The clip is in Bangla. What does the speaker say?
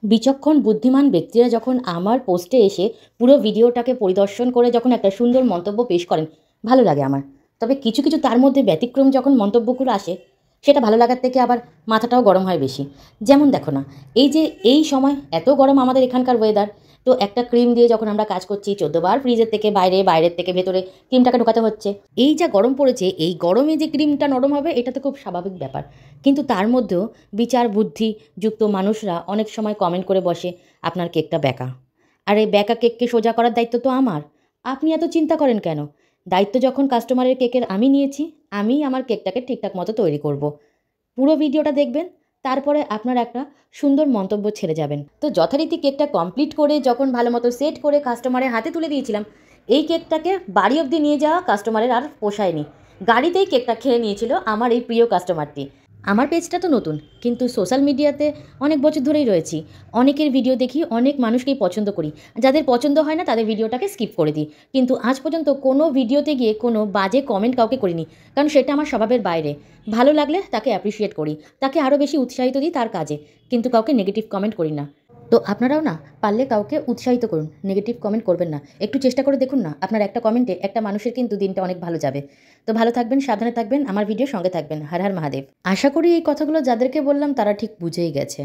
বিচক্ষণ বুদ্ধিমান ব্যক্তিরা যখন আমার পোস্টে এসে পুরো ভিডিওটাকে পরিদর্শন করে যখন একটা সুন্দর মন্তব্য পেশ করেন, ভালো লাগে আমার। তবে কিছু কিছু তার মধ্যে ব্যতিক্রম যখন মন্তব্যগুলো আসে, সেটা ভালো লাগার থেকে আবার মাথাটাও গরম হয় বেশি। যেমন দেখো না, এই যে এই সময় এত গরম আমাদের এখানকার ওয়েদার, তো একটা ক্রিম দিয়ে যখন আমরা কাজ করছি 14 বার ফ্রিজের থেকে বাইরে, বাইরের থেকে ভেতরে ক্রিমটাকে ঢোকাতে হচ্ছে। এই যা গরম পড়েছে, এই গরমে যে ক্রিমটা নরম হবে এটা তো খুব স্বাভাবিক ব্যাপার। কিন্তু তার মধ্যেও বিচার বুদ্ধি যুক্ত মানুষরা অনেক সময় কমেন্ট করে বসে, আপনার কেকটা বেঁকা। আর এই বেঁকা কেককে সোজা করার দায়িত্ব তো আমার। আপনি এত চিন্তা করেন কেন? দায়িত্ব যখন কাস্টমারের কেকের আমি নিয়েছি, আমি আমার কেকটাকে ঠিকঠাক মতো তৈরি করব। পুরো ভিডিওটা দেখবেন, তারপরে আপনার একটা সুন্দর মন্তব্য ছেড়ে যাবেন। তো যথারীতি কেকটা কমপ্লিট করে যখন ভালো মতো সেট করে কাস্টমারের হাতে তুলে দিয়েছিলাম, এই কেকটাকে বাড়ি অবধি নিয়ে যাওয়া কাস্টমারের আর পোষায়নি। গাড়িতেই কেকটা খেয়ে নিয়েছিল আমার এই প্রিয় কাস্টমারটি। আমার পেজটা তো নতুন, কিন্তু সোশ্যাল মিডিয়াতে অনেক বছর ধরেই রয়েছি। অনেকের ভিডিও দেখি, অনেক মানুষকেই পছন্দ করি। যাদের পছন্দ হয় না তাদের ভিডিওটাকে স্কিপ করে দিই। কিন্তু আজ পর্যন্ত কোনো ভিডিওতে গিয়ে কোনো বাজে কমেন্ট কাউকে করিনি, কারণ সেটা আমার স্বভাবের বাইরে। ভালো লাগলে তাকে অ্যাপ্রিসিয়েট করি, তাকে আরও বেশি উৎসাহিত দিই তার কাজে, কিন্তু কাউকে নেগেটিভ কমেন্ট করি না। তো আপনারাও না পারলে কাউকে উৎসাহিত করুন, নেগেটিভ কমেন্ট করবেন না। একটু চেষ্টা করে দেখুন না, আপনার একটা কমেন্টে একটা মানুষের কিন্তু দিনটা অনেক ভালো যাবে। তো ভালো থাকবেন, সাবধানে থাকবেন, আমার ভিডিও সঙ্গে থাকবেন। হর হর মহাদেব। আশা করি এই কথাগুলো যাদেরকে বললাম তারা ঠিক বুঝেই গেছে।